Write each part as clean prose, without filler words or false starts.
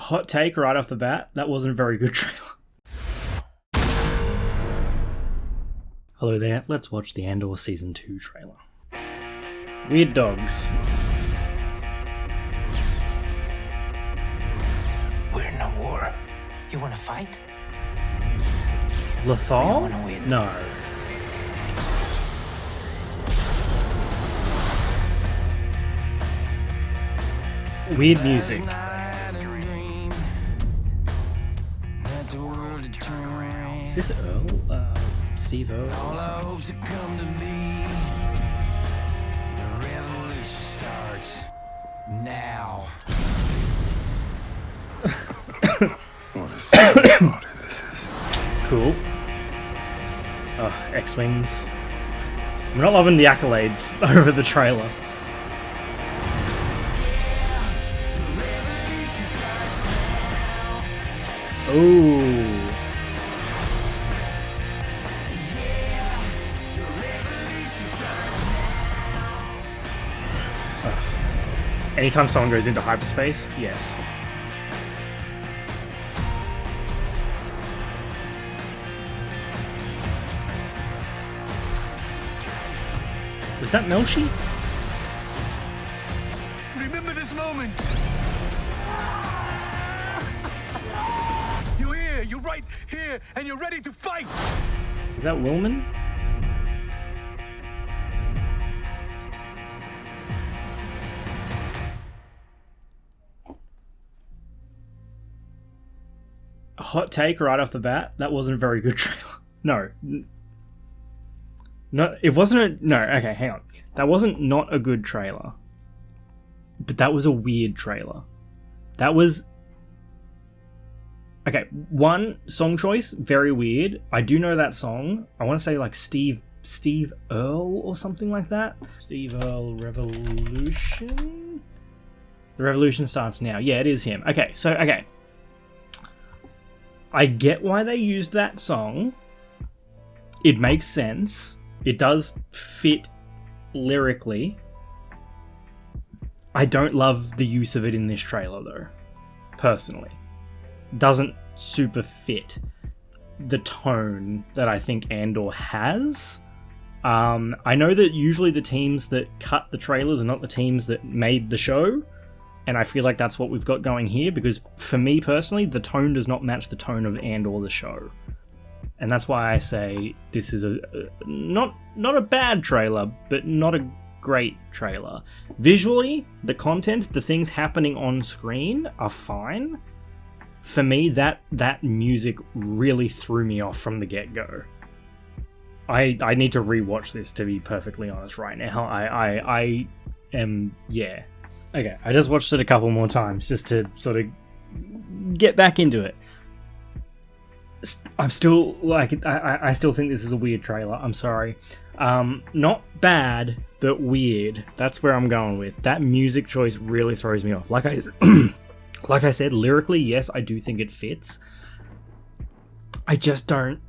Hot take right off the bat, that wasn't a very good trailer. Hello there, let's watch the Andor Season 2 trailer. Weird dogs. We're in a war. You wanna fight? Lothal? Wanna win? No. Weird music. Is this Earle? Steve Earle? Or something? Now. What a silly party this is. Cool. Oh, X-Wings. I'm not loving the accolades over the trailer. Ooh. Anytime someone goes into hyperspace, yes. Was that Melshi? Remember this moment. You're here, you're right here, and you're ready to fight. Is that Willman? A hot take right off the bat, that wasn't a very good trailer. No, it wasn't no, okay, hang on. That wasn't not a good trailer. But that was a weird trailer. That was... Okay, one, song choice, very weird. I do know that song. I want to say like Steve Earle or something like that. Steve Earle Revolution? The revolution starts now. Yeah, it is him. Okay, so, okay. I get why they used that song. It makes sense. It does fit lyrically. I don't love the use of it in this trailer though, personally. Doesn't super fit the tone that I think Andor has. I know that usually the teams that cut the trailers are not the teams that made the show, and I feel like that's what we've got going here, because for me personally, the tone does not match the tone of Andor the show. And that's why I say this is not a bad trailer, but not a great trailer. Visually, the content, the things happening on screen are fine. For me, that music really threw me off from the get-go. I need to rewatch this, to be perfectly honest right now. I am, yeah. Okay, I just watched it a couple more times just to sort of get back into it. I'm still, like, I still think this is a weird trailer. I'm sorry. Not bad, but weird. That's where I'm going with. That music choice really throws me off. Like I said, lyrically, yes, I do think it fits. I just don't...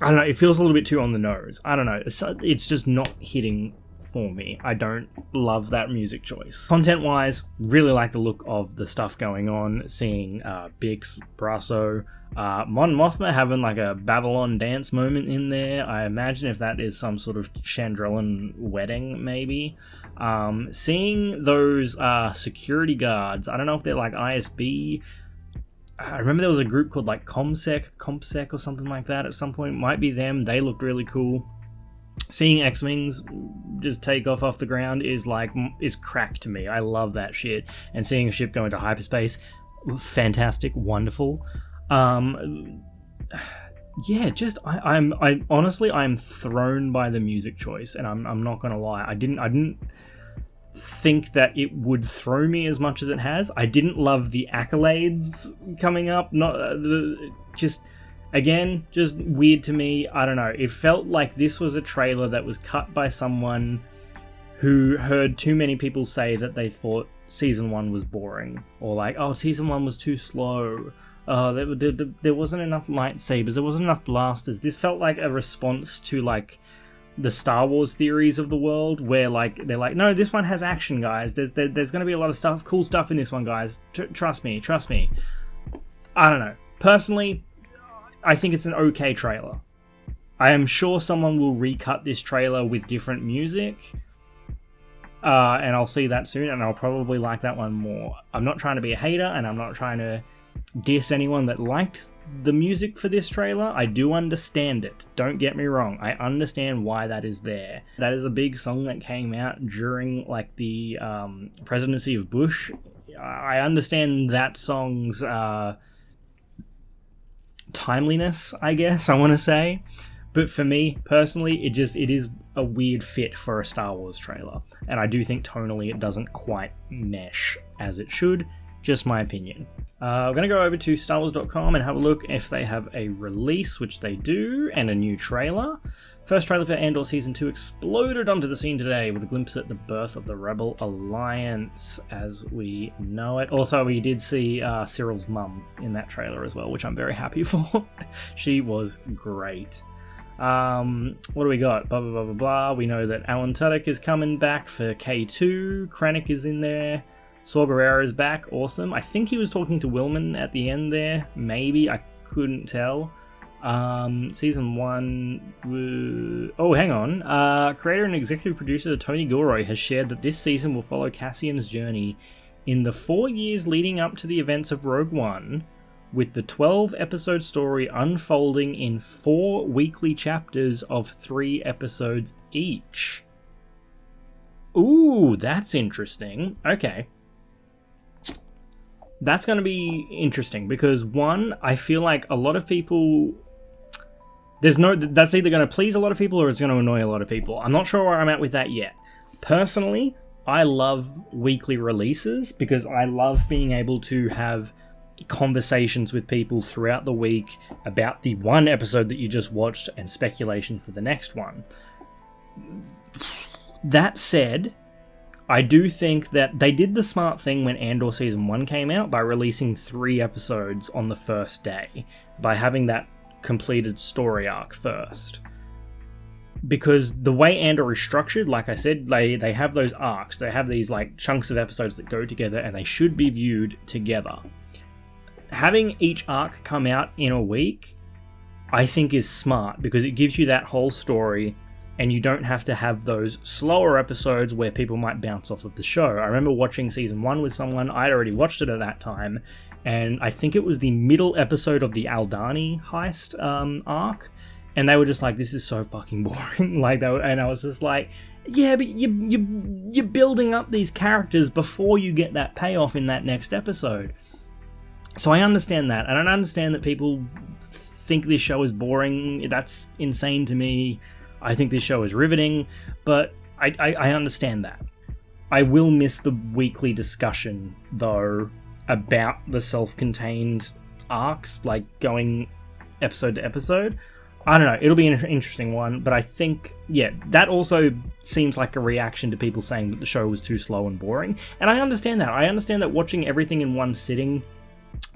I don't know, it feels a little bit too on the nose. I don't know, it's just not hitting for me. I don't love that music choice. Content-wise, really like the look of the stuff going on, seeing Bix, Brasso, Mon Mothma having like a Babylon dance moment in there. I imagine if that is some sort of Chandrillan wedding, maybe. Seeing those security guards, I don't know if they're like ISB. I remember there was a group called like ComSec or something like that at some point. Might be them. They looked really cool. Seeing X-Wings just take off the ground is crack to me. I love that shit. And seeing a ship go into hyperspace, fantastic, wonderful. Yeah, just I honestly I'm thrown by the music choice, and I'm not gonna lie. I didn't think that it would throw me as much as it has. I didn't love the accolades coming up. Just weird to me. I don't know. It felt like this was a trailer that was cut by someone who heard too many people say that they thought season 1 was boring, or like, oh, season 1 was too slow. There wasn't enough lightsabers. There wasn't enough blasters. This felt like a response to like the Star Wars theories of the world, where like they're like, no, this one has action, guys. There's going to be a lot of stuff, cool stuff in this one, guys. Trust me. I don't know. Personally, I think it's an okay trailer. I am sure someone will recut this trailer with different music, and I'll see that soon, and I'll probably like that one more. I'm not trying to be a hater, and I'm not trying to diss anyone that liked the music for this trailer. I do understand it. Don't get me wrong. I understand why that is there. That is a big song that came out during like the presidency of Bush. I understand that song's timeliness, I guess I want to say. But for me, personally, it is a weird fit for a Star Wars trailer. And I do think tonally it doesn't quite mesh as it should. Just my opinion. We're going to go over to StarWars.com and have a look if they have a release, which they do, and a new trailer. First trailer for Andor Season 2 exploded onto the scene today with a glimpse at the birth of the Rebel Alliance as we know it. Also, we did see Syril's mum in that trailer as well, which I'm very happy for. She was great. What do we got? Blah, blah, blah, blah, blah. We know that Alan Tudyk is coming back for K2. Krennic is in there. Saw Gerrera is back. Awesome. I think he was talking to Willman at the end there. Maybe. I couldn't tell. Season 1... Oh, hang on. Creator and executive producer Tony Gilroy has shared that this season will follow Cassian's journey in the 4 years leading up to the events of Rogue One, with the 12-episode story unfolding in 4 weekly chapters of 3 episodes each. Ooh, that's interesting. Okay. That's going to be interesting because, one, I feel like a lot of people... that's either going to please a lot of people or it's going to annoy a lot of people. I'm not sure where I'm at with that yet. Personally, I love weekly releases because I love being able to have conversations with people throughout the week about the one episode that you just watched and speculation for the next one. That said, I do think that they did the smart thing when Andor Season 1 came out by releasing 3 episodes on the first day, by having that completed story arc first. Because the way Andor is structured, like I said, they have those arcs, they have these like chunks of episodes that go together and they should be viewed together. Having each arc come out in a week, I think is smart because it gives you that whole story and you don't have to have those slower episodes where people might bounce off of the show. I remember watching Season 1 with someone, I'd already watched it at that time, and I think it was the middle episode of the Aldhani heist arc, and they were just like, this is so fucking boring. And I was just like, yeah, but you're building up these characters before you get that payoff in that next episode. So I understand that. I don't understand that people think this show is boring. That's insane to me. I think this show is riveting, but I understand that. I will miss the weekly discussion, though, about the self-contained arcs, like going episode to episode. I don't know, it'll be an interesting one, but I think, yeah, that also seems like a reaction to people saying that the show was too slow and boring, and I understand that. I understand that watching everything in one sitting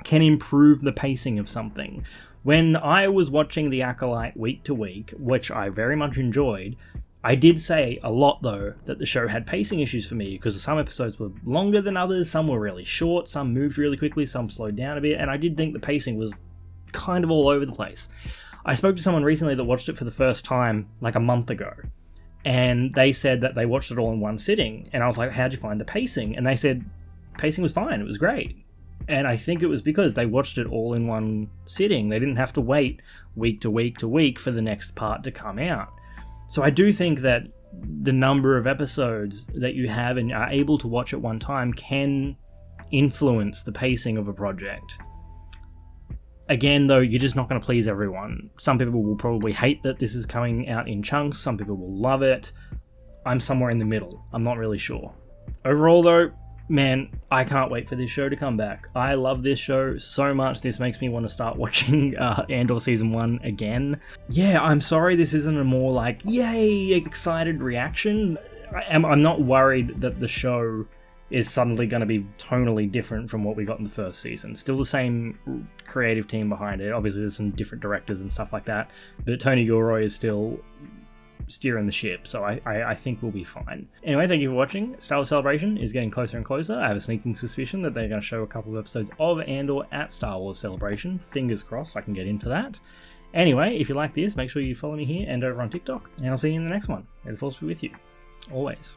can improve the pacing of something. When I was watching The Acolyte week to week, which I very much enjoyed, I did say a lot, though, that the show had pacing issues for me, because some episodes were longer than others, some were really short, some moved really quickly, some slowed down a bit, and I did think the pacing was kind of all over the place. I spoke to someone recently that watched it for the first time, like a month ago, and they said that they watched it all in one sitting, and I was like, how'd you find the pacing? And they said, pacing was fine, it was great. And I think it was because they watched it all in one sitting. They didn't have to wait week to week to week for the next part to come out. So I do think that the number of episodes that you have and are able to watch at one time can influence the pacing of a project. Again, though, you're just not going to please everyone. Some people will probably hate that this is coming out in chunks. Some people will love it. I'm somewhere in the middle. I'm not really sure. Overall, though, man, I can't wait for this show to come back. I love this show so much. This makes me want to start watching Andor Season 1 again. Yeah, I'm sorry this isn't a more like, yay, excited reaction. I'm not worried that the show is suddenly going to be tonally different from what we got in the first season. Still the same creative team behind it. Obviously, there's some different directors and stuff like that. But Tony Gilroy is still steering the ship, so I think we'll be fine. Anyway, thank you for watching. Star Wars Celebration is getting closer and closer. I have a sneaking suspicion that they're going to show a couple of episodes of Andor at Star Wars Celebration. Fingers crossed I can get in for that. Anyway, if you like this, make sure you follow me here and over on TikTok, and I'll see you in the next one. May the Force be with you. Always.